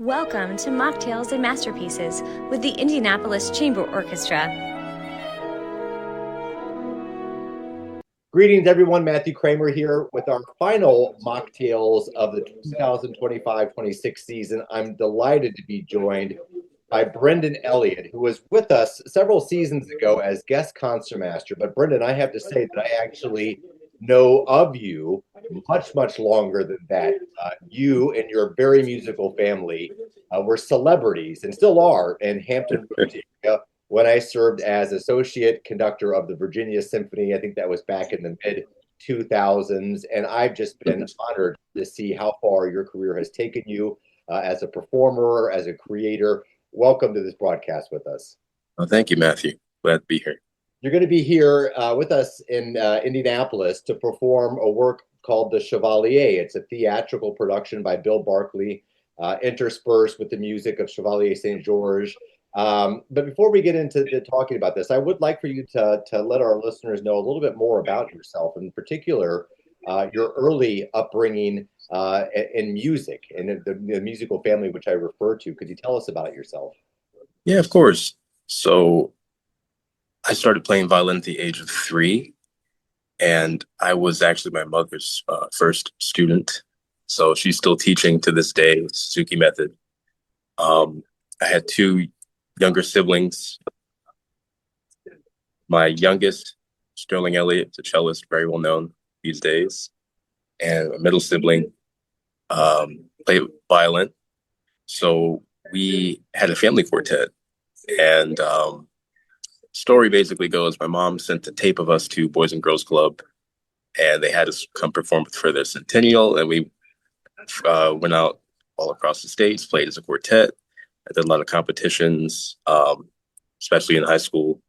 Welcome to Mocktails and Masterpieces with the Indianapolis Chamber Orchestra. Greetings, everyone. Matthew Kramer here with our final mocktails of the 2025-26 season. I'm delighted to be joined by Brendon Elliott, who was with us several seasons ago as guest concertmaster. But Brendon, I have to say that I actually know of you much longer than that. You and your very musical family were celebrities and still are in Hampton, Virginia, when I served as associate conductor of the Virginia Symphony. I think that was back in the mid 2000s. And I've just been honored to see how far your career has taken you as a performer, as a creator. Welcome to this broadcast with us. Well, thank you, Matthew. Glad to be here. You're going to be here with us in Indianapolis to perform a work called The Chevalier. It's a theatrical production by Bill Barkley, interspersed with the music of Chevalier St. George. But before we get into talking about this, I would like for you to let our listeners know a little bit more about yourself, in particular, your early upbringing in music and the musical family, which I refer to. Could you tell us about yourself? Yeah, of course. So I started playing violin at the age of 3, and I was actually my mother's first student. So she's still teaching to this day, Suzuki method. I had 2 younger siblings. My youngest, Brendon Elliott, is a cellist, very well known these days. And a middle sibling played violin. So we had a family quartet. And story basically goes, my mom sent a tape of us to Boys and Girls Club, and they had us come perform for their centennial. And we went out all across the states, played as a quartet. I did a lot of competitions, especially in high school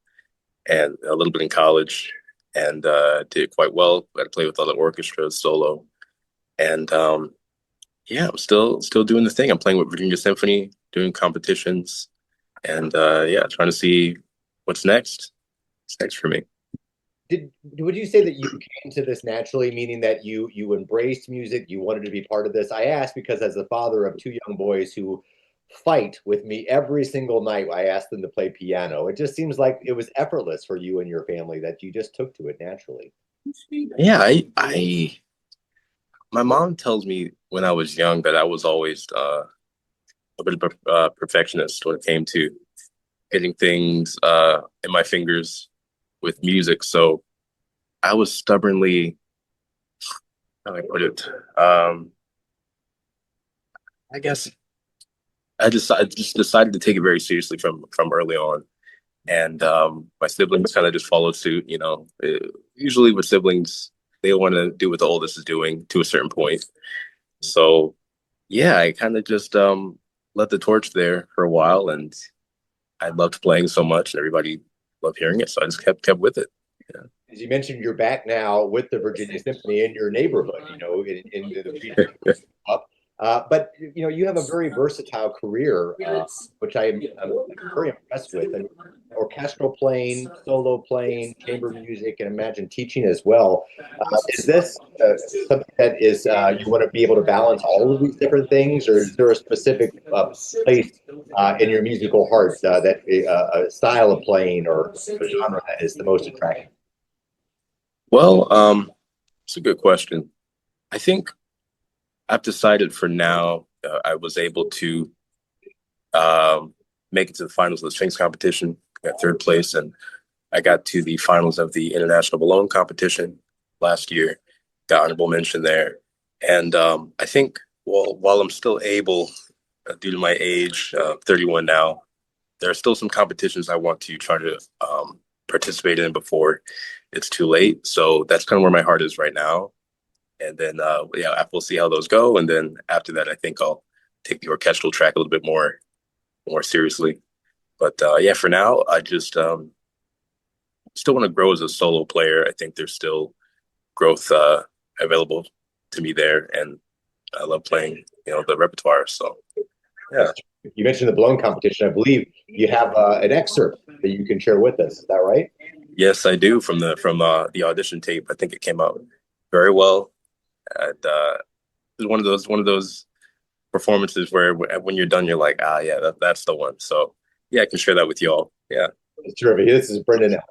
and a little bit in college, and did quite well. I play with other orchestras solo. And yeah, I'm still doing the thing. I'm playing with Virginia Symphony, doing competitions, and yeah, trying to see what's next. What's next for me. Would you say that you came to this naturally, meaning that you embraced music, you wanted to be part of this? I ask because as the father of 2 young boys who fight with me every single night, I ask them to play piano. It just seems like it was effortless for you and your family, that you just took to it naturally. Yeah, my mom tells me when I was young that I was always a bit of a perfectionist when it came to hitting things in my fingers with music. So I was stubbornly, how do I put it? I guess I just decided to take it very seriously from early on. And my siblings kind of just followed suit. You know, usually with siblings, they want to do what the oldest is doing to a certain point. So yeah, I kind of just let the torch there for a while, and I loved playing so much, and everybody loved hearing it. So I just kept with it. Yeah. As you mentioned, you're back now with the Virginia Symphony in your neighborhood, you know, in the region. But, you know, you have a very versatile career, which I'm very impressed with. And orchestral playing, solo playing, chamber music, and imagine teaching as well. Is this something that is you want to be able to balance all of these different things, or is there a specific place in your musical heart that a style of playing or a genre that is the most attractive? Well, it's a good question. I think I've decided for now, I was able to make it to the finals of the Strings competition, got 3rd place, and I got to the finals of the International Bologne competition last year, got honorable mention there. And I think, well, while I'm still able, due to my age, 31 now, there are still some competitions I want to try to participate in before it's too late. So that's kind of where my heart is right now. And then, yeah, we'll see how those go. And then after that, I think I'll take the orchestral track a little bit more seriously. But yeah, for now, I just still want to grow as a solo player. I think there's still growth available to me there, and I love playing, you know, the repertoire. So yeah. You mentioned the Bologne competition. I believe you have an excerpt that you can share with us. Is that right? Yes, I do. From the audition tape, I think it came out very well. And it was one of those performances where when you're done, you're like, ah, yeah, that's the one. So yeah, I can share that with you all. Yeah. It's terrific. This is Brendon Elliott.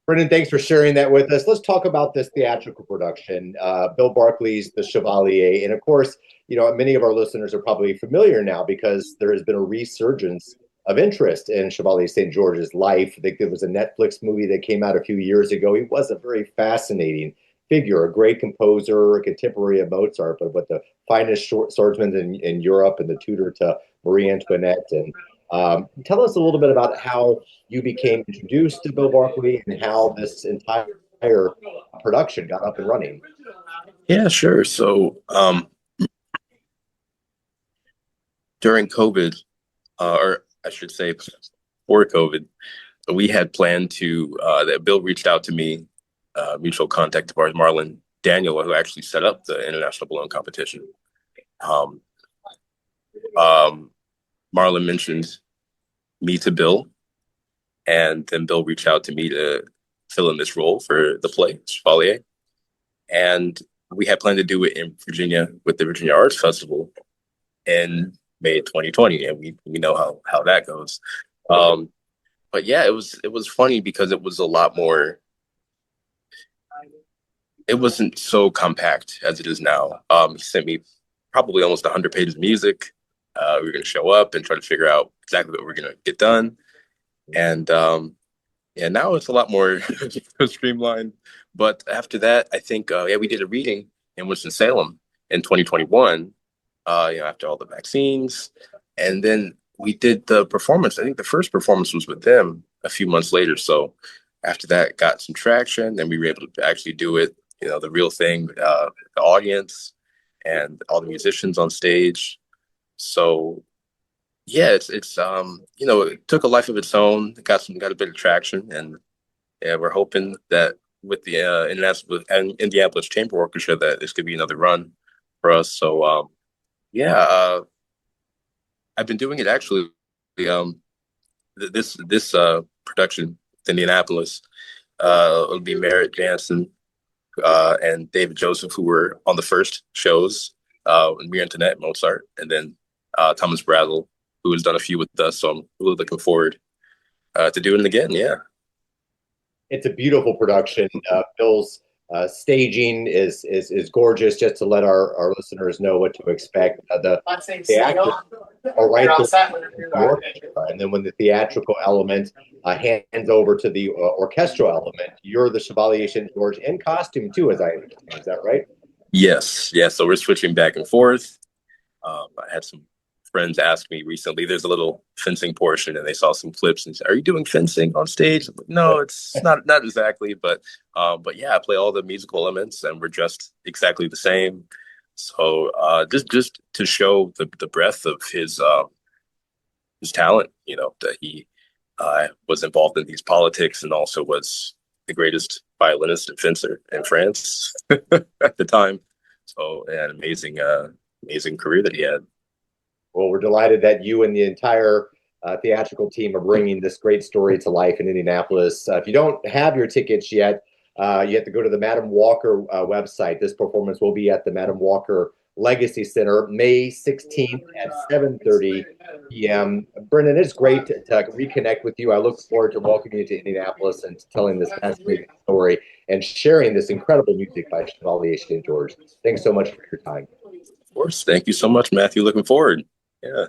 Brendon, thanks for sharing that with us. Let's talk about this theatrical production, Bill Barclay's The Chevalier. And of course, many of our listeners are probably familiar now because there has been a resurgence of interest in Chevalier St. George's life. I think there was a Netflix movie that came out a few years ago. He was a very fascinating figure, a great composer, a contemporary of Mozart, but with the finest swordsman in Europe and the tutor to Marie Antoinette. And tell us a little bit about how you became introduced to Bill Barclay and how this entire production got up and running. Yeah, sure. So during COVID, or I should say before COVID, we had planned to, that Bill reached out to me, mutual contact of ours, Marlon Daniel, who actually set up the International Balloon Competition. Marlon mentioned me to Bill, and then Bill reached out to me to fill in this role for the play, Chevalier. And we had planned to do it in Virginia with the Virginia Arts Festival in May 2020, and we know how that goes. But yeah, it was funny because it was a lot more. It wasn't so compact as it is now. He sent me probably almost 100 pages of music. We were going to show up and try to figure out exactly what we're going to get done. And yeah, now it's a lot more streamlined. But after that, I think, we did a reading in Winston-Salem in 2021, after all the vaccines. And then we did the performance. I think the first performance was with them a few months later. So after that, got some traction. Then we were able to actually do it, the real thing, the audience and all the musicians on stage. So yeah, it's it took a life of its own. It got a bit of traction, and yeah, we're hoping that with the Indianapolis Chamber Orchestra that this could be another run for us. So I've been doing it actually. This production with Indianapolis. It'll be Merritt Jansen and David Joseph, who were on the first shows, and Mir Antoinette, Mozart, and then Thomas Brazel, who has done a few with us. So I'm really looking forward to doing it again. Yeah. It's a beautiful production. Bill's staging is gorgeous. Just to let our listeners know what to expect. The actors are right there, and then when the theatrical element hands over to the orchestral element, you're the Chevalier St. George in costume too, as I understand. Is that right? Yes. Yeah. So we're switching back and forth. I had some friends asked me recently, there's a little fencing portion, and they saw some clips and said, "Are you doing fencing on stage?" I'm like, no, it's not exactly, but yeah, I play all the musical elements, and we're dressed exactly the same. So just to show the breadth of his talent, that he was involved in these politics, and also was the greatest violinist and fencer in France at the time. So yeah, an amazing career that he had. Well, we're delighted that you and the entire theatrical team are bringing this great story to life in Indianapolis. If you don't have your tickets yet, you have to go to the Madam Walker website. This performance will be at the Madam Walker Legacy Center, May 16th at 7:30 p.m. Brendon, it's great to reconnect with you. I look forward to welcoming you to Indianapolis and telling this fascinating story and sharing this incredible music by Chevalier St. George. Thanks so much for your time. Of course. Thank you so much, Matthew. Looking forward. Yeah.